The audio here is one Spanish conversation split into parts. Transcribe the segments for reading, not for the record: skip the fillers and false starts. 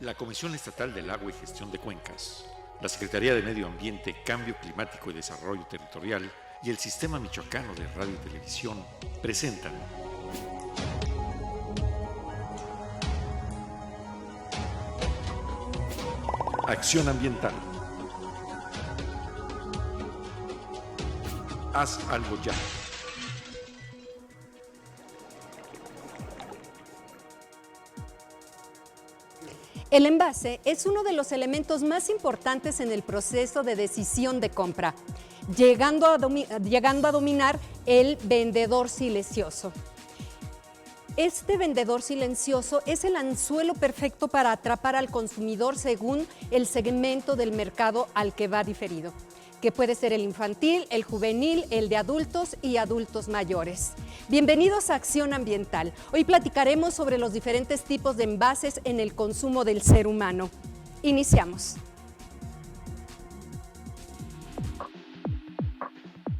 La Comisión Estatal del Agua y Gestión de Cuencas, la Secretaría de Medio Ambiente, Cambio Climático y Desarrollo Territorial y el Sistema Michoacano de Radio y Televisión presentan Acción Ambiental. Haz algo ya. El envase es uno de los elementos más importantes en el proceso de decisión de compra, llegando a dominar el vendedor silencioso. Este vendedor silencioso es el anzuelo perfecto para atrapar al consumidor según el segmento del mercado al que va dirigido, que puede ser el infantil, el juvenil, el de adultos y adultos mayores. Bienvenidos a Acción Ambiental. Hoy platicaremos sobre los diferentes tipos de envases en el consumo del ser humano. Iniciamos.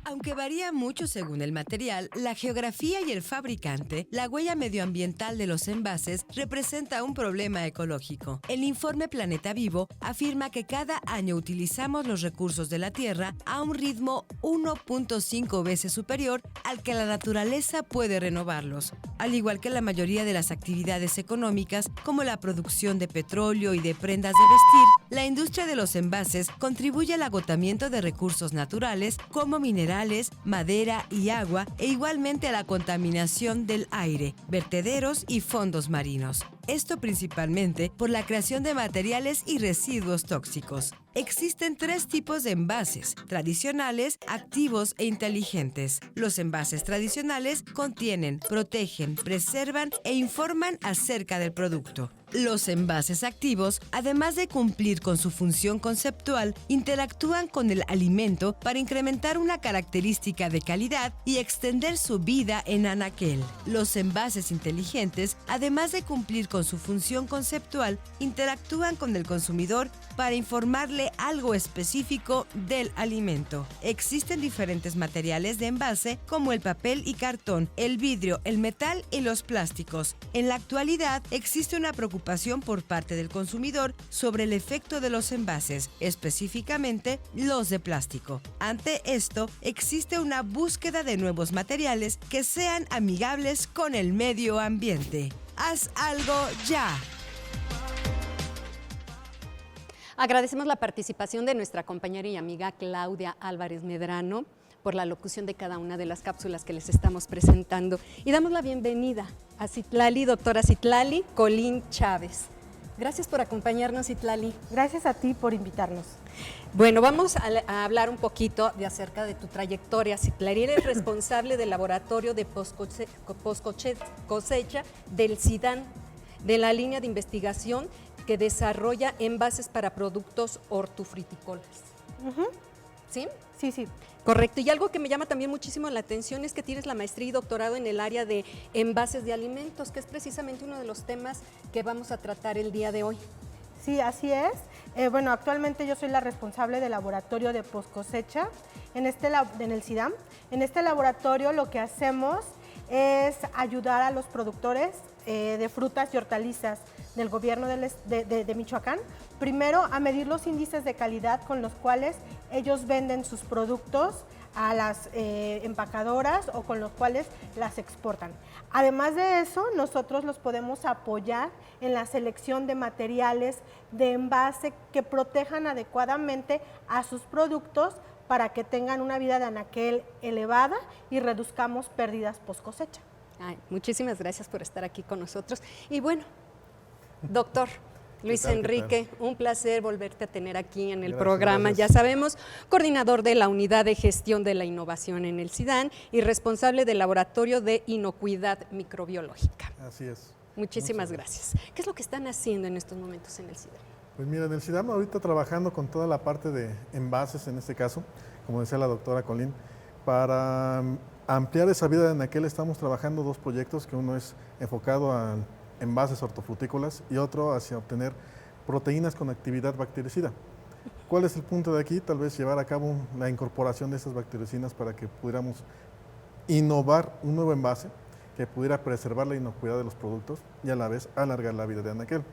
Aunque varía mucho según el material, la geografía y el fabricante, la huella medioambiental de los envases representa un problema ecológico. El informe Planeta Vivo afirma que cada año utilizamos los recursos de la Tierra a un ritmo 1.5 veces superior al que la naturaleza puede renovarlos. Al igual que la mayoría de las actividades económicas, como la producción de petróleo y de prendas de vestir, la industria de los envases contribuye al agotamiento de recursos naturales como minerales, madera y agua, e igualmente a la contaminación del aire, vertederos y fondos marinos. Esto principalmente por la creación de materiales y residuos tóxicos. Existen tres tipos de envases: tradicionales, activos e inteligentes. Los envases tradicionales contienen, protegen, preservan e informan acerca del producto. Los envases activos, además de cumplir con su función conceptual, interactúan con el alimento para incrementar una característica de calidad y extender su vida en anaquel. Los envases inteligentes, además de cumplir con su función conceptual, interactúan con el consumidor para informarle algo específico del alimento. Existen diferentes materiales de envase como el papel y cartón, el vidrio, el metal y los plásticos. En la actualidad existe una preocupación por parte del consumidor sobre el efecto de los envases, específicamente los de plástico. Ante esto, existe una búsqueda de nuevos materiales que sean amigables con el medio ambiente. ¡Haz algo ya! Agradecemos la participación de nuestra compañera y amiga Claudia Álvarez Medrano por la locución de cada una de las cápsulas que les estamos presentando. Y damos la bienvenida a Citlali, doctora Citlali Colín Chávez. Gracias por acompañarnos, Citlali. Gracias a ti por invitarnos. Bueno, vamos a hablar un poquito acerca de tu trayectoria, Citlali. Eres responsable del laboratorio de post-cosecha del CIDAN, de la línea de investigación que desarrolla envases para productos hortofrutícolas. ¿Sí? Sí, sí. Correcto. Y algo que me llama también muchísimo la atención es que tienes la maestría y doctorado en el área de envases de alimentos, que es precisamente uno de los temas que vamos a tratar el día de hoy. Sí, así es. Bueno, actualmente yo soy la responsable del laboratorio de post-cosecha en el CIDAM. En este laboratorio lo que hacemos es ayudar a los productores de frutas y hortalizas del gobierno de Michoacán, primero a medir los índices de calidad con los cuales ellos venden sus productos a las empacadoras o con los cuales las exportan. Además de eso, nosotros los podemos apoyar en la selección de materiales de envase que protejan adecuadamente a sus productos para que tengan una vida de anaquel elevada y reduzcamos pérdidas post cosecha. Ay, muchísimas gracias por estar aquí con nosotros. Y bueno, doctor Luis Enrique, un placer volverte a tener aquí en el programa. Gracias. Ya sabemos, coordinador de la Unidad de Gestión de la Innovación en el CIDAN y responsable del Laboratorio de Inocuidad Microbiológica. Así es. Muchísimas gracias. ¿Qué es lo que están haciendo en estos momentos en el CIDAN? Pues mira, en el CIDAM ahorita trabajando con toda la parte de envases, en este caso, como decía la doctora Colín, para ampliar esa vida en aquel estamos trabajando dos proyectos, que uno es enfocado a envases hortofrutícolas y otro hacia obtener proteínas con actividad bactericida. ¿Cuál es el punto de aquí? Tal vez llevar a cabo la incorporación de estas bactericidas para que pudiéramos innovar un nuevo envase que pudiera preservar la inocuidad de los productos y a la vez alargar la vida de anaquel.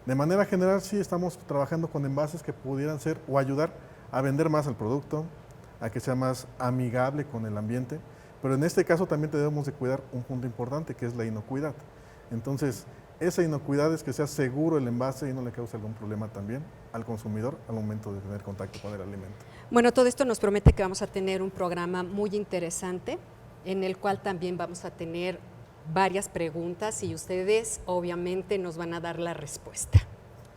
De manera general, sí estamos trabajando con envases que pudieran ser o ayudar a vender más el producto, a que sea más amigable con el ambiente, pero en este caso también debemos de cuidar un punto importante, que es la inocuidad. Entonces, esa inocuidad es que sea seguro el envase y no le cause algún problema también al consumidor al momento de tener contacto con el alimento. Bueno, todo esto nos promete que vamos a tener un programa muy interesante, en el cual también vamos a tener varias preguntas y ustedes obviamente nos van a dar la respuesta,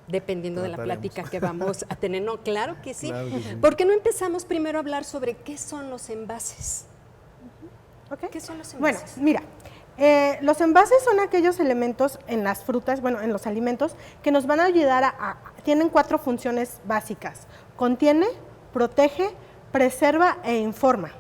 dependiendo de la plática que vamos a tener. No, claro que sí. Claro que sí. ¿Por qué no empezamos primero a hablar sobre qué son los envases? ¿Ok? ¿Qué son los Bueno, envases? mira, los envases son aquellos elementos en las frutas, bueno, en los alimentos, que nos van a ayudar tienen 4 funciones básicas: contiene, protege, preserva e informa.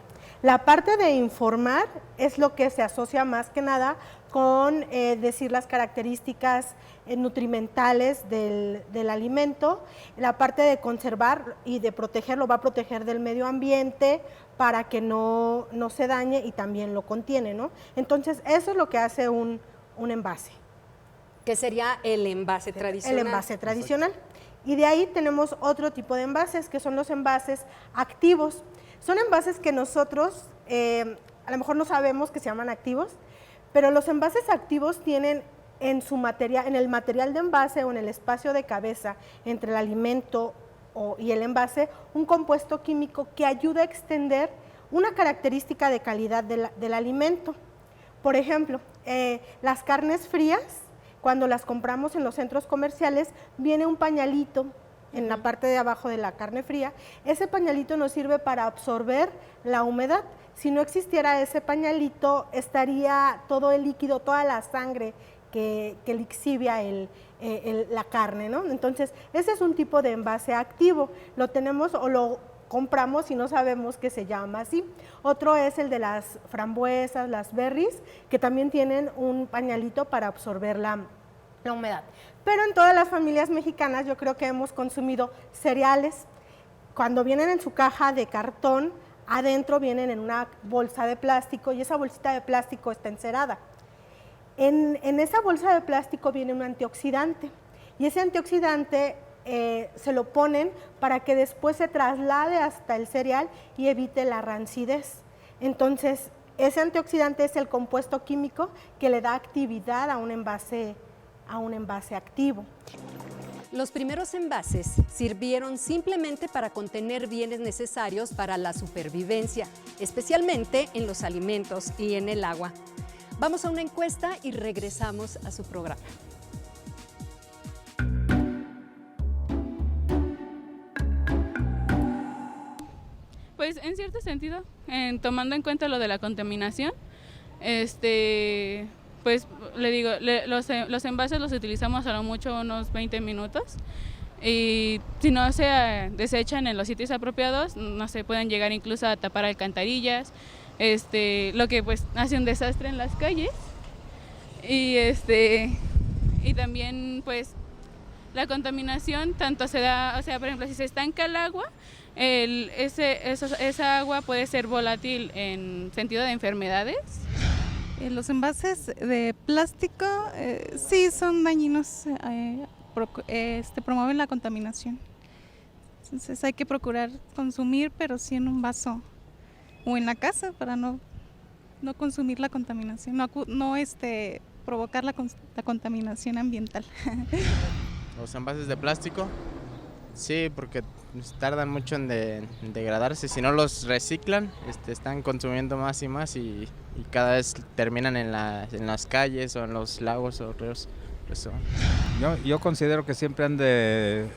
La parte de informar es lo que se asocia más que nada con decir las características nutrimentales del alimento. La parte de conservar y de proteger lo va a proteger del medio ambiente para que no se dañe, y también lo contiene, ¿no? Entonces, eso es lo que hace un envase. ¿Qué sería el envase tradicional? El envase tradicional. Y de ahí tenemos otro tipo de envases, que son los envases activos. Son envases que nosotros a lo mejor no sabemos que se llaman activos, pero los envases activos tienen en el material de envase o en el espacio de cabeza entre el alimento y el envase, un compuesto químico que ayuda a extender una característica de calidad del alimento. Por ejemplo, las carnes frías, cuando las compramos en los centros comerciales, viene un pañalito en la parte de abajo de la carne fría. Ese pañalito nos sirve para absorber la humedad. Si no existiera ese pañalito, estaría todo el líquido, toda la sangre que lixivia la carne, ¿no? Entonces, ese es un tipo de envase activo. Lo tenemos o lo compramos y no sabemos que se llama así. Otro es el de las frambuesas, las berries, que también tienen un pañalito para absorber la humedad. Pero en todas las familias mexicanas yo creo que hemos consumido cereales. Cuando vienen en su caja de cartón, adentro vienen en una bolsa de plástico, y esa bolsita de plástico está encerada. En esa bolsa de plástico viene un antioxidante, y ese antioxidante se lo ponen para que después se traslade hasta el cereal y evite la rancidez. Entonces, ese antioxidante es el compuesto químico que le da actividad a un envase activo. Los primeros envases sirvieron simplemente para contener bienes necesarios para la supervivencia, especialmente en los alimentos y en el agua. Vamos a una encuesta y regresamos a su programa. Pues en cierto sentido, tomando en cuenta lo de la contaminación, pues le digo, los envases los utilizamos a lo mucho unos 20 minutos, y si no se desechan en los sitios apropiados, no se pueden llegar incluso a tapar alcantarillas, lo que pues hace un desastre en las calles, y también pues la contaminación tanto se da, o sea, por ejemplo, si se estanca el agua, esa agua puede ser volátil en sentido de enfermedades. Los envases de plástico sí son dañinos, promueven la contaminación. Entonces hay que procurar consumir, pero sí en un vaso o en la casa, para no consumir la contaminación, no provocar la contaminación ambiental. Los envases de plástico, sí, porque tardan mucho en degradarse. Si no los reciclan, están consumiendo más y más, y cada vez terminan en las calles o en los lagos o ríos. Eso. Yo considero que siempre han de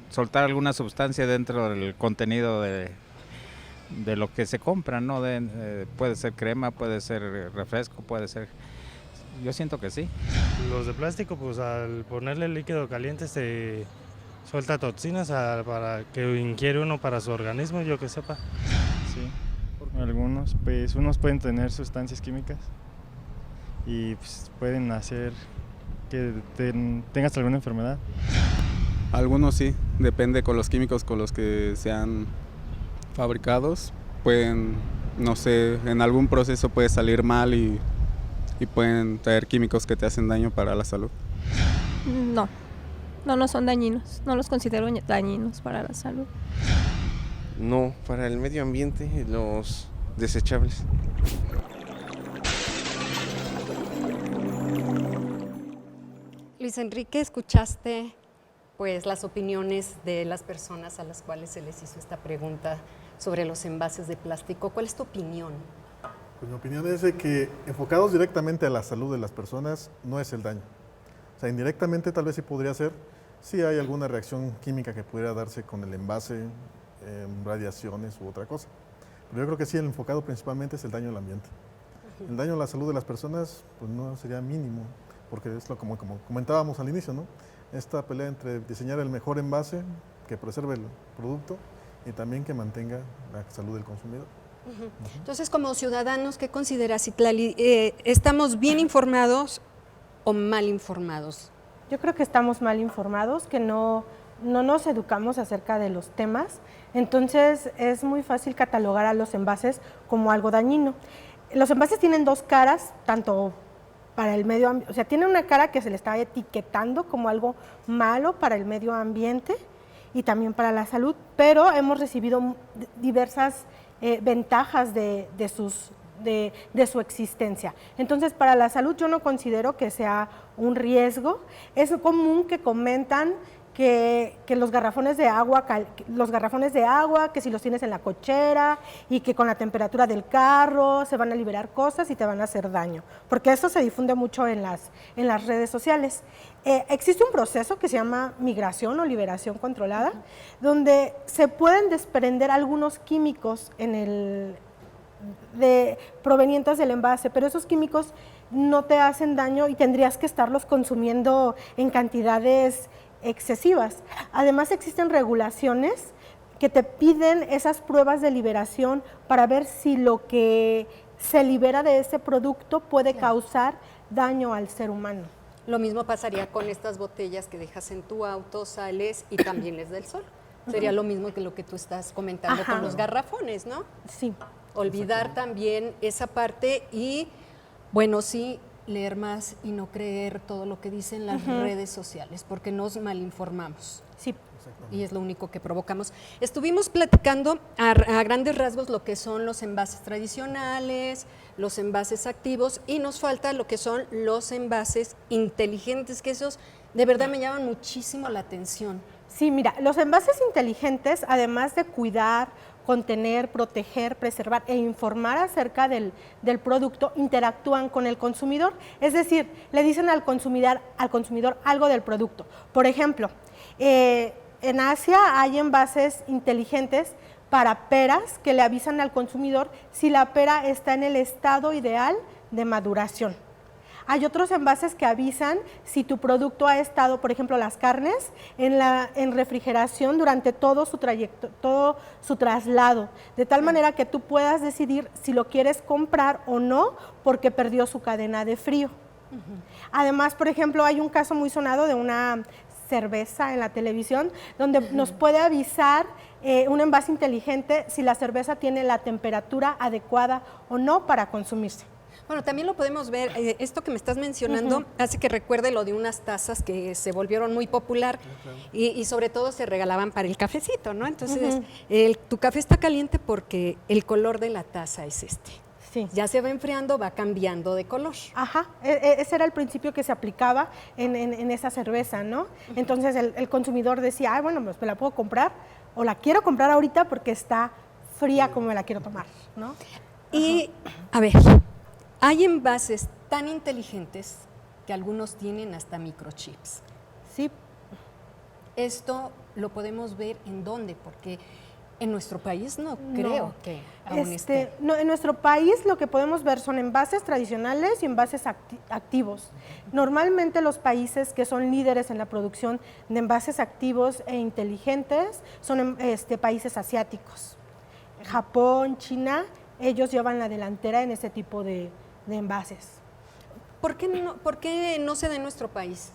soltar alguna sustancia dentro del contenido de lo que se compra, ¿no? Puede ser crema, puede ser refresco, puede ser... Yo siento que sí. Los de plástico, pues al ponerle líquido caliente se suelta toxinas para que ingiere uno para su organismo, yo que sepa. Sí, algunos, pues unos pueden tener sustancias químicas y pues, pueden hacer que tengas alguna enfermedad. Algunos sí, depende con los químicos con los que sean fabricados. Pueden, no sé, en algún proceso puede salir mal y pueden traer químicos que te hacen daño para la salud. No, no son dañinos, no los considero dañinos para la salud. No, para el medio ambiente, los desechables. Luis Enrique, escuchaste pues las opiniones de las personas a las cuales se les hizo esta pregunta sobre los envases de plástico. ¿Cuál es tu opinión? Pues mi opinión es de que enfocados directamente a la salud de las personas no es el daño. O sea, indirectamente tal vez sí podría ser, si hay alguna reacción química que pudiera darse con el envase, radiaciones u otra cosa. Pero yo creo que sí, el enfocado principalmente es el daño al ambiente. El daño a la salud de las personas pues no sería mínimo, porque es lo como comentábamos al inicio, ¿no? Esta pelea entre diseñar el mejor envase que preserve el producto y también que mantenga la salud del consumidor. Entonces, como ciudadanos, ¿qué consideras, Citlali? ¿Estamos bien informados o mal informados? Yo creo que estamos mal informados, que no nos educamos acerca de los temas, entonces es muy fácil catalogar a los envases como algo dañino. Los envases tienen dos caras, tanto para el medio ambiente, o sea, tienen una cara que se le está etiquetando como algo malo para el medio ambiente y también para la salud, pero hemos recibido diversas ventajas de su existencia. Entonces, para la salud yo no considero que sea un riesgo. Es común que comentan que los garrafones de agua, que si los tienes en la cochera y que con la temperatura del carro se van a liberar cosas y te van a hacer daño, porque eso se difunde mucho en las redes sociales. Existe un proceso que se llama migración o liberación controlada, donde se pueden desprender algunos químicos provenientes del envase, pero esos químicos no te hacen daño y tendrías que estarlos consumiendo en cantidades excesivas. Además, existen regulaciones que te piden esas pruebas de liberación para ver si lo que se libera de ese producto puede causar daño al ser humano. Lo mismo pasaría con estas botellas que dejas en tu auto, sales y también les da el sol. Sería lo mismo que lo que tú estás comentando con los garrafones, ¿no? Sí. Olvidar también esa parte y, bueno, sí, leer más y no creer todo lo que dicen las redes sociales, porque nos malinformamos. Sí. Y es lo único que provocamos. Estuvimos platicando a grandes rasgos lo que son los envases tradicionales, los envases activos, y nos falta lo que son los envases inteligentes, que esos de verdad me llaman muchísimo la atención. Sí, mira, los envases inteligentes, además de cuidar, contener, proteger, preservar e informar acerca del producto, interactúan con el consumidor, es decir, le dicen al consumidor algo del producto. Por ejemplo, en Asia hay envases inteligentes para peras que le avisan al consumidor si la pera está en el estado ideal de maduración. Hay otros envases que avisan si tu producto ha estado, por ejemplo, las carnes, en refrigeración durante todo su trayecto, todo su traslado, de tal manera que tú puedas decidir si lo quieres comprar o no, porque perdió su cadena de frío. Además, por ejemplo, hay un caso muy sonado de una cerveza en la televisión, donde nos puede avisar un envase inteligente si la cerveza tiene la temperatura adecuada o no para consumirse. Bueno, también lo podemos ver, esto que me estás mencionando hace que recuerde lo de unas tazas que se volvieron muy popular y sobre todo se regalaban para el cafecito, ¿no? Entonces, tu café está caliente porque el color de la taza es este. Sí. Ya se va enfriando, va cambiando de color. Ajá, ese era el principio que se aplicaba en esa cerveza, ¿no? Entonces el consumidor decía, ay, bueno, pues me la puedo comprar o la quiero comprar ahorita porque está fría como me la quiero tomar, ¿no? Y, a ver, hay envases tan inteligentes que algunos tienen hasta microchips. Sí. Esto lo podemos ver en dónde, porque en nuestro país no creo que aún esté. No, en nuestro país lo que podemos ver son envases tradicionales y envases activos. Normalmente los países que son líderes en la producción de envases activos e inteligentes son países asiáticos. Japón, China, ellos llevan la delantera en ese tipo de envases. ¿Por qué no se da en nuestro país?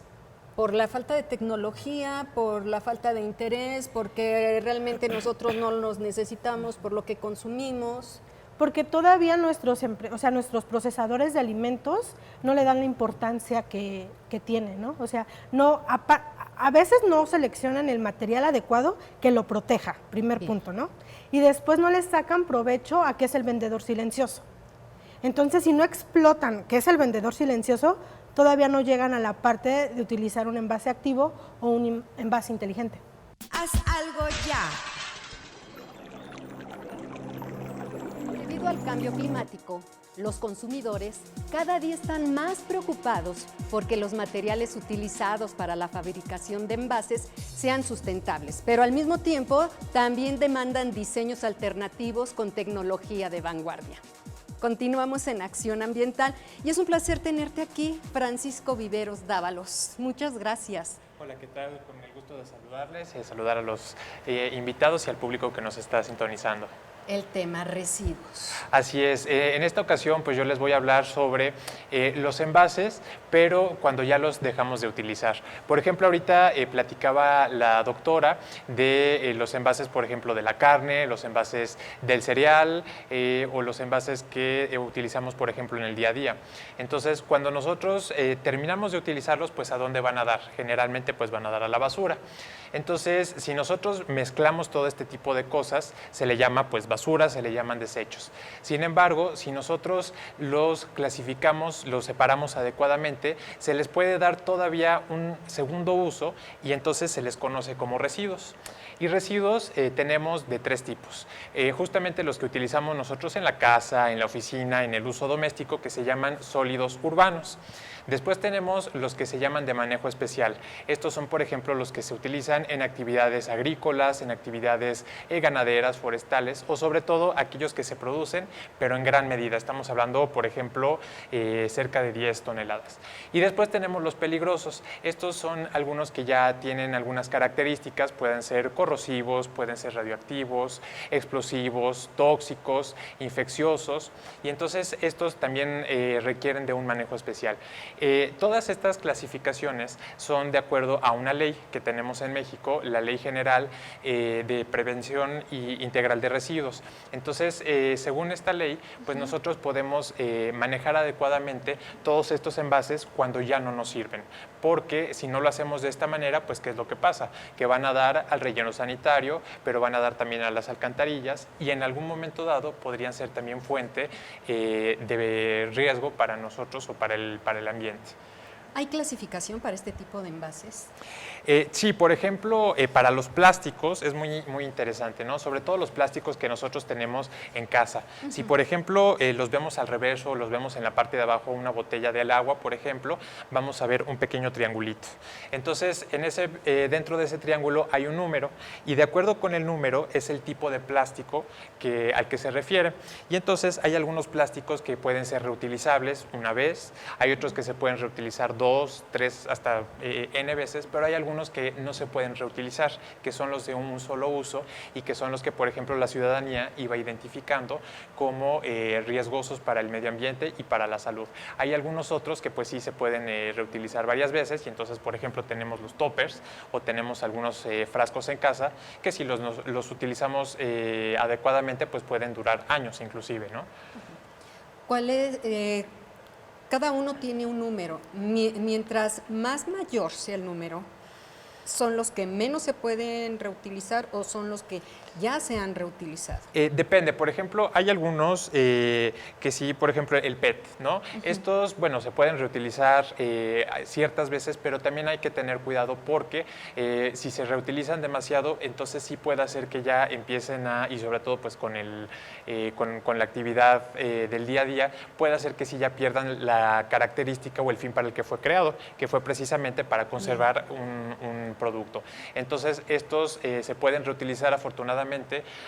¿Por la falta de tecnología, por la falta de interés, porque realmente nosotros no los necesitamos por lo que consumimos? Porque todavía nuestros procesadores de alimentos no le dan la importancia que tienen, ¿no? O sea, a veces no seleccionan el material adecuado que lo proteja, primer punto, ¿no? Y después no les sacan provecho a qué es el vendedor silencioso. Entonces, si no explotan qué es el vendedor silencioso, todavía no llegan a la parte de utilizar un envase activo o un envase inteligente. Haz algo ya. Debido al cambio climático, los consumidores cada día están más preocupados porque los materiales utilizados para la fabricación de envases sean sustentables, pero al mismo tiempo también demandan diseños alternativos con tecnología de vanguardia. Continuamos en Acción Ambiental y es un placer tenerte aquí, Francisco Viveros Dávalos. Muchas gracias. Hola, ¿qué tal? Con el gusto de saludarles y saludar a los invitados y al público que nos está sintonizando. El tema residuos. Así es, en esta ocasión pues yo les voy a hablar sobre los envases, pero cuando ya los dejamos de utilizar. Por ejemplo, ahorita platicaba la doctora de los envases, por ejemplo, de la carne, los envases del cereal o los envases que utilizamos, por ejemplo, en el día a día. Entonces, cuando nosotros terminamos de utilizarlos, pues ¿a dónde van a dar? Generalmente pues van a dar a la basura. Entonces, si nosotros mezclamos todo este tipo de cosas, se le llama pues basura, se le llaman desechos. Sin embargo, si nosotros los clasificamos, los separamos adecuadamente, se les puede dar todavía un segundo uso y entonces se les conoce como residuos. Y residuos tenemos de tres tipos. Justamente los que utilizamos nosotros en la casa, en la oficina, en el uso doméstico, que se llaman sólidos urbanos. Después tenemos los que se llaman de manejo especial. Estos son, por ejemplo, los que se utilizan en actividades agrícolas, en actividades ganaderas, forestales o sobre todo aquellos que se producen, pero en gran medida. Estamos hablando, por ejemplo, cerca de 10 toneladas. Y después tenemos los peligrosos. Estos son algunos que ya tienen algunas características, pueden ser corrosivos, pueden ser radioactivos, explosivos, tóxicos, infecciosos, y entonces estos también requieren de un manejo especial. Todas estas clasificaciones son de acuerdo a una ley que tenemos en México, la Ley General de Prevención Integral de Residuos. Entonces, según esta ley, pues nosotros podemos manejar adecuadamente todos estos envases cuando ya no nos sirven, porque si no lo hacemos de esta manera, pues ¿qué es lo que pasa? Que van a dar al relleno sanitario, pero van a dar también a las alcantarillas y en algún momento dado podrían ser también fuente de riesgo para nosotros o para el ambiente. ¿Hay clasificación para este tipo de envases? Sí, por ejemplo, para los plásticos es muy interesante, ¿no? Sobre todo los plásticos que nosotros tenemos en casa. Si, por ejemplo, los vemos al revés o los vemos en la parte de abajo, una botella del agua, por ejemplo, vamos a ver un pequeño triangulito. Entonces, dentro de ese triángulo hay un número y de acuerdo con el número es el tipo de plástico al que se refiere. Y entonces hay algunos plásticos que pueden ser reutilizables una vez, hay otros que se pueden reutilizar 2, 3, hasta N veces, pero hay algunos que no se pueden reutilizar, que son los de un solo uso y que son los que, por ejemplo, la ciudadanía iba identificando como riesgosos para el medio ambiente y para la salud. Hay algunos otros que pues sí se pueden reutilizar varias veces y entonces, por ejemplo, tenemos los toppers o tenemos algunos frascos en casa que si los utilizamos adecuadamente pues pueden durar años inclusive, ¿no? ¿Cuál es? Cada uno tiene un número. Mientras más mayor sea el número, ¿son los que menos se pueden reutilizar o son los que ya se han reutilizado? Depende, por ejemplo, hay algunos que sí, por ejemplo, el PET, ¿no? Estos, bueno, se pueden reutilizar ciertas veces, pero también hay que tener cuidado porque si se reutilizan demasiado, entonces sí puede hacer que ya empiecen y sobre todo pues con la actividad del día a día, puede hacer que sí ya pierdan la característica o el fin para el que fue creado, que fue precisamente para conservar un producto. Entonces, estos se pueden reutilizar afortunadamente.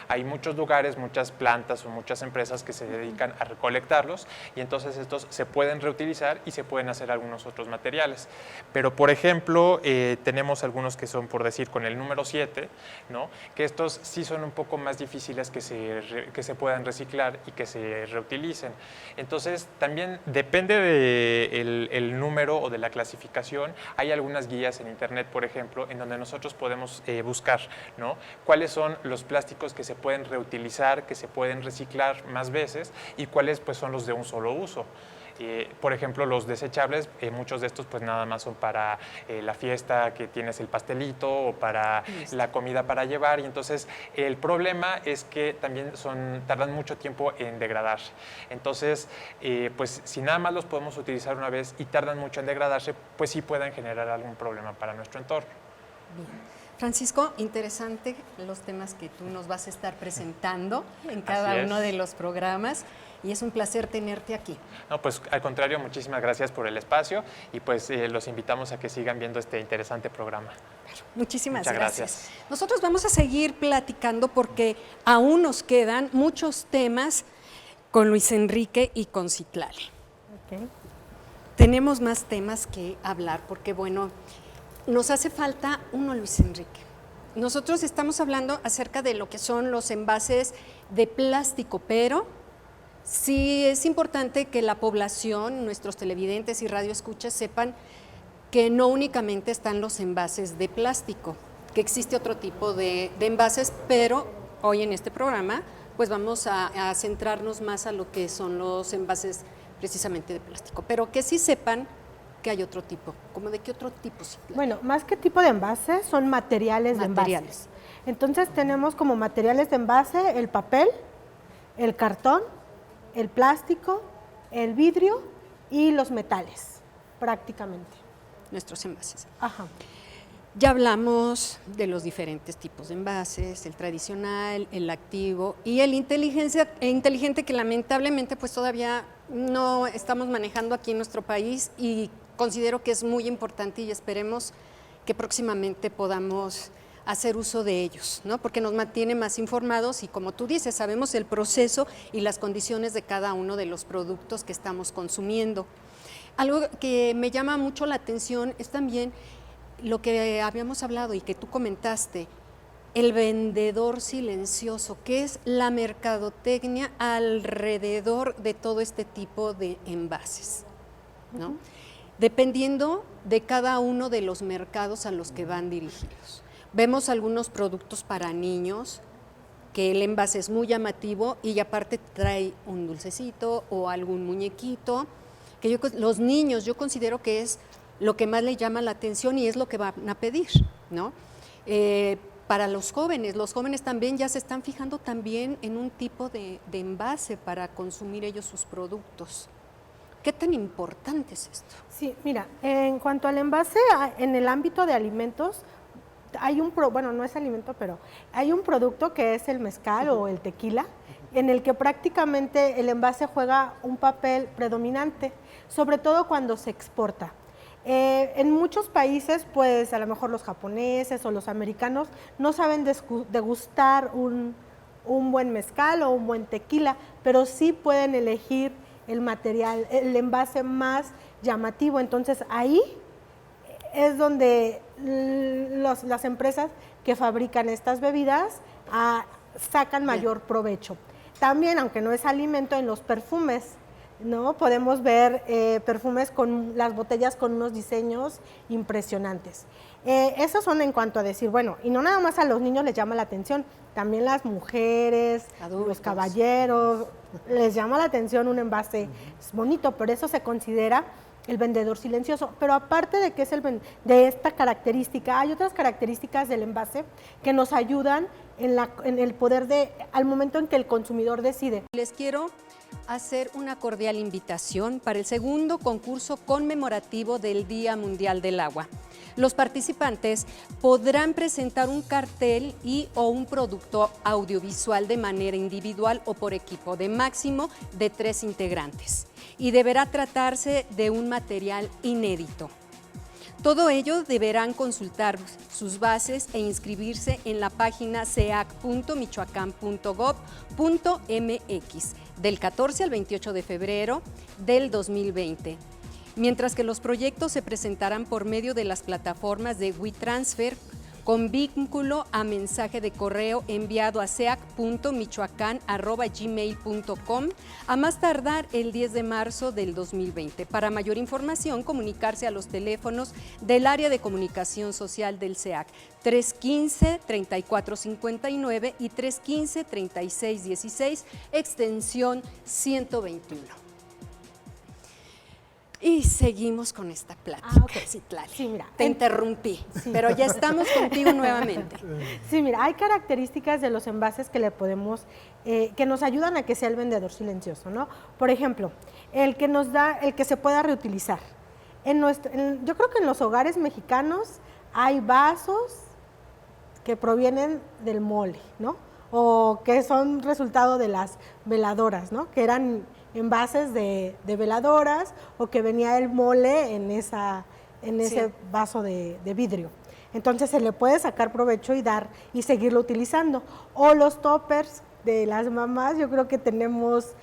Hay muchos lugares, muchas plantas o muchas empresas que se dedican a recolectarlos y entonces estos se pueden reutilizar y se pueden hacer algunos otros materiales. Pero, por ejemplo, tenemos algunos que son, por decir, con el número 7, ¿no? Que estos sí son un poco más difíciles que se puedan reciclar y que se reutilicen. Entonces, también depende del número o de la clasificación. Hay algunas guías en internet, por ejemplo, en donde nosotros podemos buscar, ¿no? Cuáles son los plásticos que se pueden reutilizar, que se pueden reciclar más veces y cuáles pues son los de un solo uso. Por ejemplo, los desechables, muchos de estos pues nada más son para la fiesta que tienes el pastelito o para la comida para llevar, y entonces el problema es que también tardan mucho tiempo en degradarse. Entonces, pues si nada más los podemos utilizar una vez y tardan mucho en degradarse, pues sí pueden generar algún problema para nuestro entorno. Bien. Francisco, interesante los temas que tú nos vas a estar presentando en cada uno de los programas, y es un placer tenerte aquí. No, pues al contrario, muchísimas gracias por el espacio y pues los invitamos a que sigan viendo este interesante programa. Muchísimas Muchas gracias. Nosotros vamos a seguir platicando porque aún nos quedan muchos temas con Luis Enrique y con Citlali. Okay. Tenemos más temas que hablar porque, bueno, nos hace falta uno, Luis Enrique. Nosotros estamos hablando acerca de lo que son los envases de plástico, pero sí es importante que la población, nuestros televidentes y radioescuchas sepan que no únicamente están los envases de plástico, que existe otro tipo de envases, pero hoy en este programa pues vamos a centrarnos más a lo que son los envases precisamente de plástico, pero que sí sepan que hay otro tipo. ¿Cómo de qué otro tipo? Sí, claro. Bueno, más que tipo de envases, son materiales de envases. Entonces tenemos como materiales de envase el papel, el cartón, el plástico, el vidrio y los metales, prácticamente. Nuestros envases. Ajá. Ya hablamos de los diferentes tipos de envases, el tradicional, el activo y el inteligente, que lamentablemente pues todavía no estamos manejando aquí en nuestro país, y considero que es muy importante y esperemos que próximamente podamos hacer uso de ellos, ¿no? Porque nos mantiene más informados y, como tú dices, sabemos el proceso y las condiciones de cada uno de los productos que estamos consumiendo. Algo que me llama mucho la atención es también lo que habíamos hablado y que tú comentaste, el vendedor silencioso, que es la mercadotecnia alrededor de todo este tipo de envases, ¿no? Dependiendo de cada uno de los mercados a los que van dirigidos. Vemos algunos productos para niños, que el envase es muy llamativo y aparte trae un dulcecito o algún muñequito, que los niños yo considero que es lo que más les llama la atención y es lo que van a pedir, ¿no? Para los jóvenes también ya se están fijando también en un tipo de envase para consumir ellos sus productos. ¿Qué tan importante es esto? Sí, mira, en cuanto al envase, en el ámbito de alimentos, hay bueno, no es alimento, pero hay un producto que es el mezcal o el tequila, en el que prácticamente el envase juega un papel predominante, sobre todo cuando se exporta. En muchos países, pues a lo mejor los japoneses o los americanos no saben degustar un buen mezcal o un buen tequila, pero sí pueden elegir el material, el envase más llamativo. Entonces ahí es donde las empresas que fabrican estas bebidas sacan mayor provecho. También, aunque no es alimento, en los perfumes, ¿no? Podemos ver perfumes con las botellas con unos diseños impresionantes. Esos son en cuanto a decir, bueno, y no nada más a los niños les llama la atención, también las mujeres, adultos, los caballeros, les llama la atención un envase bonito, por eso se considera el vendedor silencioso. Pero aparte de que es de esta característica, hay otras características del envase que nos ayudan en el poder al momento en que el consumidor decide. Les quiero hacer una cordial invitación para el segundo concurso conmemorativo del Día Mundial del Agua. Los participantes podrán presentar un cartel o un producto audiovisual de manera individual o por equipo de máximo de 3 integrantes, y deberá tratarse de un material inédito. Todo ello deberán consultar sus bases e inscribirse en la página ceac.michoacán.gov.mx del 14 al 28 de febrero del 2020. Mientras que los proyectos se presentarán por medio de las plataformas de WeTransfer con vínculo a mensaje de correo enviado a ceac.michoacán@gmail.com a más tardar el 10 de marzo del 2020. Para mayor información, comunicarse a los teléfonos del área de comunicación social del CEAC 315-3459 y 315-3616, extensión 121. Y seguimos con esta plática, ok. Citlali. Sí, mira. Te interrumpí, pero ya estamos contigo nuevamente. Sí, mira, hay características de los envases que le podemos, que nos ayudan a que sea el vendedor silencioso, ¿no? Por ejemplo, el que se pueda reutilizar. Yo creo que en los hogares mexicanos hay vasos que provienen del mole, ¿no? O que son resultado de las veladoras, ¿no? Que eran envases de veladoras, o que venía el mole en ese vaso de vidrio. Entonces se le puede sacar provecho y seguirlo utilizando. O los toppers de las mamás, yo creo que tenemos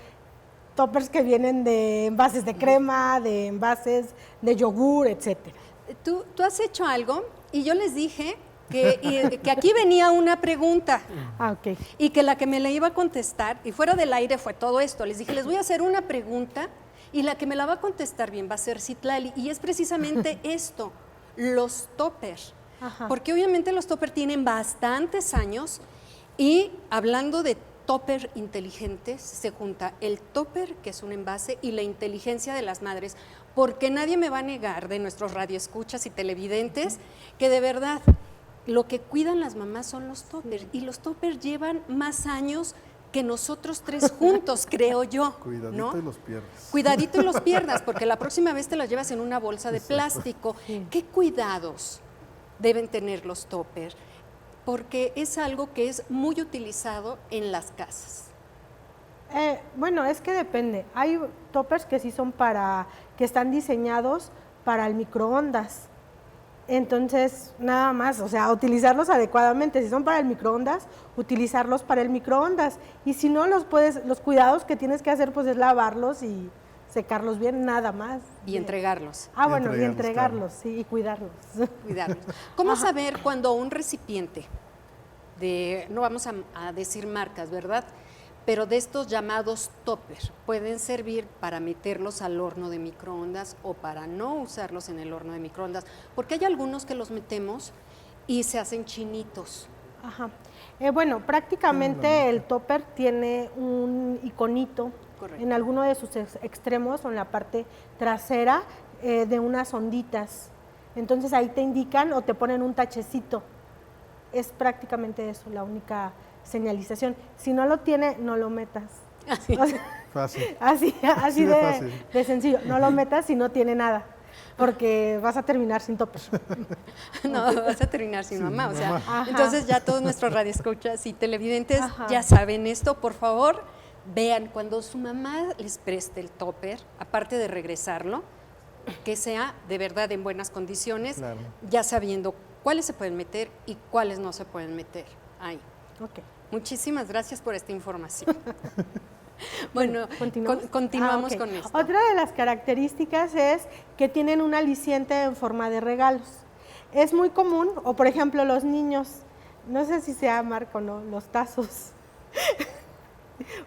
toppers que vienen de envases de crema, de envases de yogur, etcétera. Tú has hecho algo y yo les dije que aquí venía una pregunta. Ok. Y que la que me la iba a contestar, y fuera del aire fue todo esto, les dije, les voy a hacer una pregunta y la que me la va a contestar bien va a ser Citlali, y es precisamente esto, los toppers. Ajá. Porque obviamente los toppers tienen bastantes años, y hablando de topper inteligentes, se junta el topper, que es un envase, y la inteligencia de las madres, porque nadie me va a negar, de nuestros radioescuchas y televidentes, que de verdad lo que cuidan las mamás son los toppers, y los toppers llevan más años que nosotros tres juntos, creo yo. Cuidadito, ¿no? y los pierdas. Cuidadito y los pierdas, porque la próxima vez te las llevas en una bolsa de plástico. Sí. ¿Qué cuidados deben tener los toppers? Porque es algo que es muy utilizado en las casas. Bueno, es que depende. Hay toppers que sí son que están diseñados para el microondas. Entonces, nada más, o sea, utilizarlos adecuadamente. Si son para el microondas, utilizarlos para el microondas. Y si no, los cuidados que tienes que hacer, pues es lavarlos y secarlos bien, nada más. Y entregarlos. Y entregarlos, sí, y cuidarlos. Cuidarlos. ¿Cómo saber cuando un recipiente no vamos a decir marcas, ¿verdad? Pero de estos llamados toppers pueden servir para meterlos al horno de microondas o para no usarlos en el horno de microondas? Porque hay algunos que los metemos y se hacen chinitos. Ajá. Bueno, prácticamente el topper tiene un iconito. Correcto. En alguno de sus extremos o en la parte trasera de unas onditas. Entonces ahí te indican o te ponen un tachecito. Es prácticamente eso, la señalización. Si no lo tiene, no lo metas. Fácil. Así de sencillo. No lo metas si no tiene nada, porque vas a terminar sin topper. No, vas a terminar sin mamá. O sea, Ajá. Entonces ya todos nuestros radioescuchas y televidentes ya saben esto. Por favor, vean, cuando su mamá les preste el topper, aparte de regresarlo, que sea de verdad en buenas condiciones, claro, ya sabiendo cuáles se pueden meter y cuáles no se pueden meter ahí. Okay. Muchísimas gracias por esta información. Bueno, continuamos con esto. Otra de las características es que tienen un aliciente en forma de regalos. Es muy común, o por ejemplo los niños, no sé si sea Marco, ¿no? Los tazos.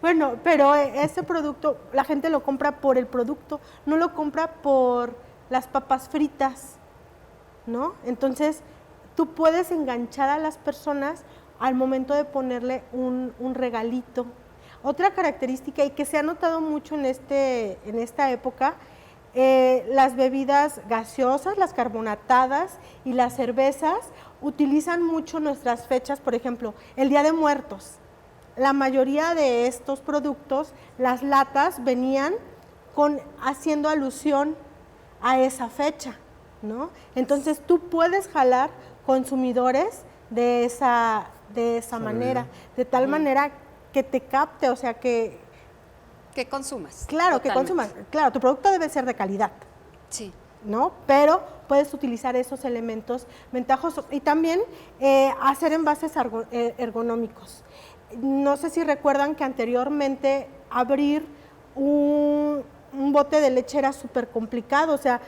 Bueno, pero este producto, la gente lo compra por el producto, no lo compra por las papas fritas, ¿no? Entonces, tú puedes enganchar a las personas al momento de ponerle un regalito. Otra característica, y que se ha notado mucho en esta época, las bebidas gaseosas, las carbonatadas y las cervezas utilizan mucho nuestras fechas, por ejemplo, el Día de Muertos. La mayoría de estos productos, las latas venían haciendo alusión a esa fecha, ¿no? Entonces tú puedes jalar consumidores de esa manera, de tal manera que te capte, o sea que consumas. Claro, totalmente. Que consumas. Claro, tu producto debe ser de calidad. Sí. ¿No? Pero puedes utilizar esos elementos ventajosos y también hacer envases ergonómicos. No sé si recuerdan que anteriormente abrir un bote de leche era súper complicado, o sea,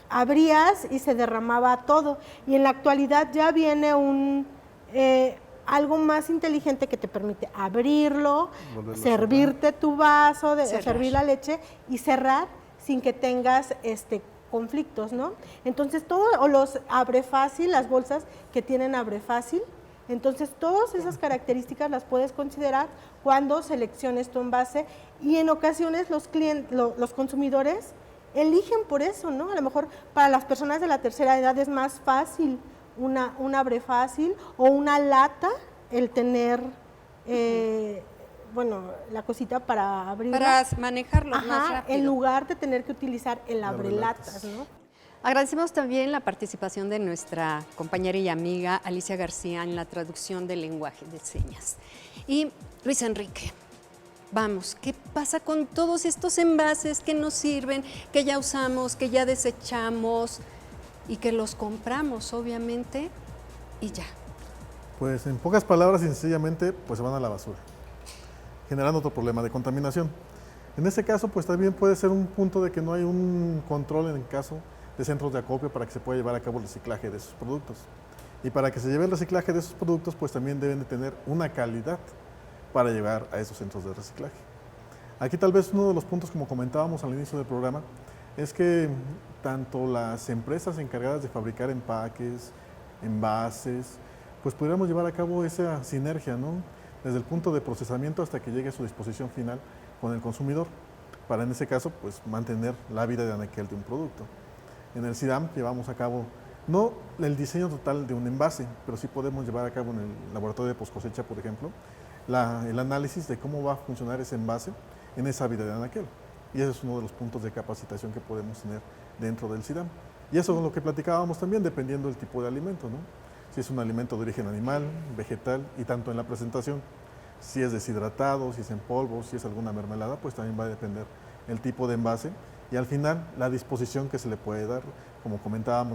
abrías y se derramaba todo. Y en la actualidad ya viene algo más inteligente que te permite abrirlo, servirte tu vaso, servir la leche y cerrar sin que tengas conflictos, ¿no? Entonces o los abre fácil, las bolsas que tienen abre fácil. Entonces, todas esas características las puedes considerar cuando selecciones tu envase y en ocasiones los consumidores eligen por eso, ¿no? A lo mejor para las personas de la tercera edad es más fácil un abre fácil o una lata, el tener, la cosita para abrir. Para manejarlo más rápido. En lugar de tener que utilizar el abrelatas, ¿no? Agradecemos también la participación de nuestra compañera y amiga Alicia García en la traducción del lenguaje de señas. Y Luis Enrique, vamos, ¿qué pasa con todos estos envases que nos sirven, que ya usamos, que ya desechamos y que los compramos, obviamente, y ya? Pues en pocas palabras, sencillamente, pues se van a la basura, generando otro problema de contaminación. En este caso, pues también puede ser un punto de que no hay un control en el caso de centros de acopio para que se pueda llevar a cabo el reciclaje de esos productos. Y para que se lleve el reciclaje de esos productos, pues también deben de tener una calidad para llevar a esos centros de reciclaje. Aquí tal vez uno de los puntos, como comentábamos al inicio del programa, es que tanto las empresas encargadas de fabricar empaques, envases, pues pudiéramos llevar a cabo esa sinergia, ¿no? Desde el punto de procesamiento hasta que llegue a su disposición final con el consumidor, para en ese caso, pues mantener la vida de anaquel de un producto. En el CIDAM llevamos a cabo, no el diseño total de un envase, pero sí podemos llevar a cabo en el laboratorio de poscosecha, por ejemplo, el análisis de cómo va a funcionar ese envase en esa vida de anaquel. Y ese es uno de los puntos de capacitación que podemos tener dentro del CIDAM. Y eso es lo que platicábamos también, dependiendo del tipo de alimento, ¿no? Si es un alimento de origen animal, vegetal, y tanto en la presentación, si es deshidratado, si es en polvo, si es alguna mermelada, pues también va a depender el tipo de envase. Y al final, la disposición que se le puede dar, como comentaban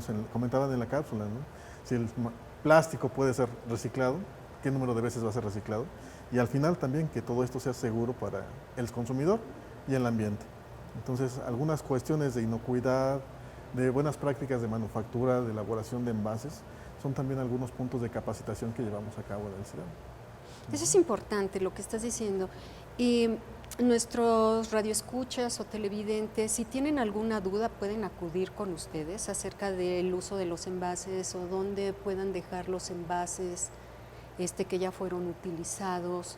en la cápsula, ¿no? Si el plástico puede ser reciclado, qué número de veces va a ser reciclado, y al final también que todo esto sea seguro para el consumidor y el ambiente. Entonces, algunas cuestiones de inocuidad, de buenas prácticas de manufactura, de elaboración de envases, son también algunos puntos de capacitación que llevamos a cabo en el CIDAM. Eso es importante lo que estás diciendo. Y nuestros radioescuchas o televidentes, si tienen alguna duda, pueden acudir con ustedes acerca del uso de los envases o dónde puedan dejar los envases que ya fueron utilizados.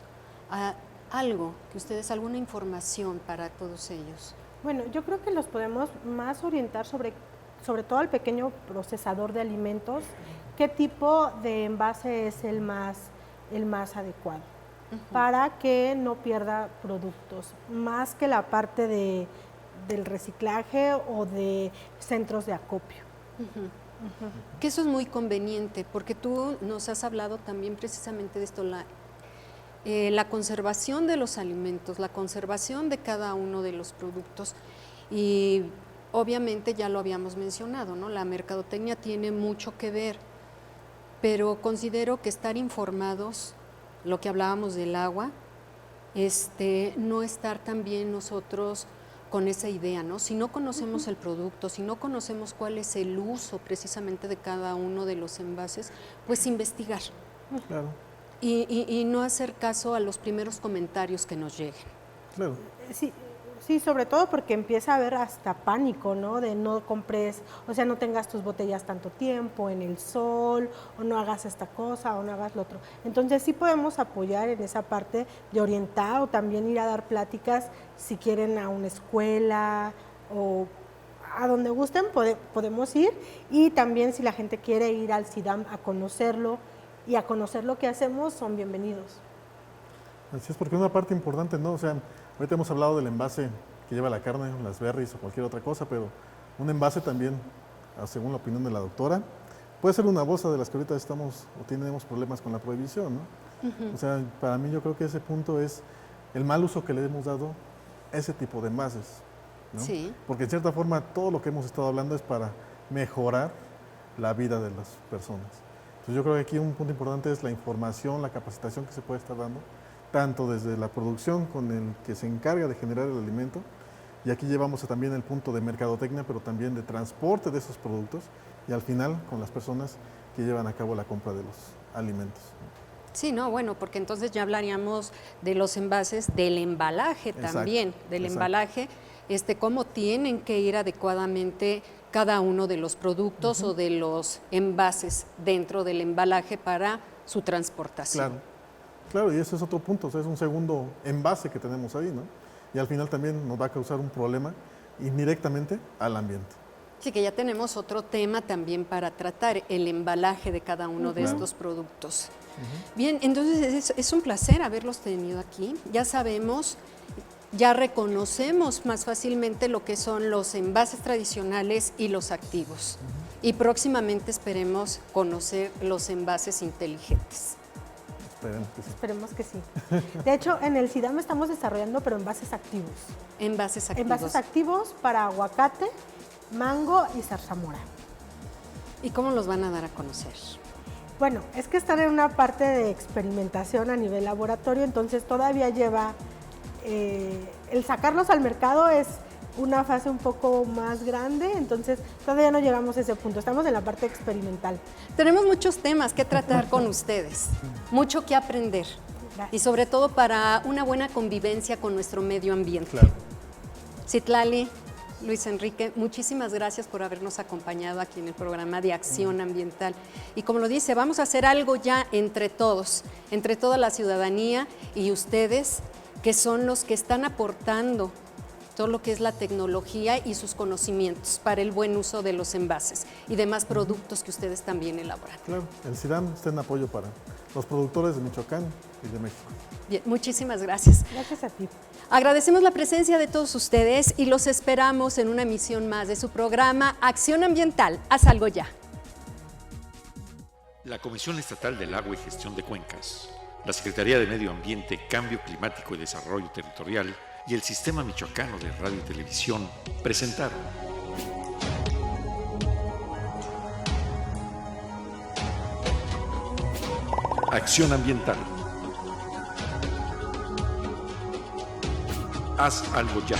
Algo, que ustedes, alguna información para todos ellos. Bueno, yo creo que los podemos más orientar sobre todo al pequeño procesador de alimentos, qué tipo de envase es el más adecuado, para que no pierda productos, más que la parte del reciclaje o de centros de acopio. Que eso es muy conveniente, porque tú nos has hablado también precisamente de esto, la conservación de los alimentos, la conservación de cada uno de los productos, y obviamente ya lo habíamos mencionado, ¿no? La mercadotecnia tiene mucho que ver, pero considero que estar informados, lo que hablábamos del agua, no estar también nosotros con esa idea, ¿no? Si no conocemos el producto, si no conocemos cuál es el uso precisamente de cada uno de los envases, pues investigar. Claro. Y no hacer caso a los primeros comentarios que nos lleguen. Claro. Sí, sobre todo porque empieza a haber hasta pánico, ¿no? De no compres, o sea, no tengas tus botellas tanto tiempo en el sol, o no hagas esta cosa, o no hagas lo otro. Entonces sí podemos apoyar en esa parte de orientar, o también ir a dar pláticas si quieren a una escuela, o a donde gusten podemos ir, y también si la gente quiere ir al CIDAM a conocerlo y a conocer lo que hacemos, son bienvenidos. Así es, porque una parte importante, ¿no? O sea, ahorita hemos hablado del envase que lleva la carne, las berries o cualquier otra cosa, pero un envase también, según la opinión de la doctora, puede ser una bolsa de las que ahorita tenemos problemas con la prohibición, ¿no? O sea, para mí yo creo que ese punto es el mal uso que le hemos dado a ese tipo de envases, ¿no? Sí. Porque en cierta forma todo lo que hemos estado hablando es para mejorar la vida de las personas. Entonces yo creo que aquí un punto importante es la información, la capacitación que se puede estar dando, tanto desde la producción con el que se encarga de generar el alimento, y aquí llevamos también el punto de mercadotecnia, pero también de transporte de esos productos, y al final con las personas que llevan a cabo la compra de los alimentos. Sí, no, bueno, porque entonces ya hablaríamos de los envases, del embalaje también, del embalaje, cómo tienen que ir adecuadamente cada uno de los productos o de los envases dentro del embalaje para su transportación. Claro, y ese es otro punto, o sea, es un segundo envase que tenemos ahí, ¿no? Y al final también nos va a causar un problema indirectamente al ambiente. Sí, que ya tenemos otro tema también para tratar, el embalaje de cada uno de Claro. estos productos. Bien, entonces es un placer haberlos tenido aquí. Ya sabemos, ya reconocemos más fácilmente lo que son los envases tradicionales y los activos. Y próximamente esperemos conocer los envases inteligentes. Esperemos que sí. Esperemos que sí. De hecho, en el CIDAM estamos desarrollando, pero envases activos. Envases activos. Envases activos para aguacate, mango y zarzamora. ¿Y cómo los van a dar a conocer? Bueno, es que están en una parte de experimentación a nivel laboratorio, entonces todavía lleva, el sacarlos al mercado es una fase un poco más grande, entonces todavía no llegamos a ese punto, estamos en la parte experimental. Tenemos muchos temas que tratar con ustedes, mucho que aprender y sobre todo para una buena convivencia con nuestro medio ambiente. Claro. Citlali, Luis Enrique, muchísimas gracias por habernos acompañado aquí en el programa de Acción Ambiental. Y como lo dice, vamos a hacer algo ya entre todos, entre toda la ciudadanía y ustedes, que son los que están aportando todo lo que es la tecnología y sus conocimientos para el buen uso de los envases y demás productos que ustedes también elaboran. Claro, el CIDAM está en apoyo para los productores de Michoacán y de México. Bien, muchísimas gracias. Gracias a ti. Agradecemos la presencia de todos ustedes y los esperamos en una emisión más de su programa Acción Ambiental. Haz algo ya. La Comisión Estatal del Agua y Gestión de Cuencas, la Secretaría de Medio Ambiente, Cambio Climático y Desarrollo Territorial y el Sistema Michoacano de Radio y Televisión presentaron Acción Ambiental. Haz algo ya.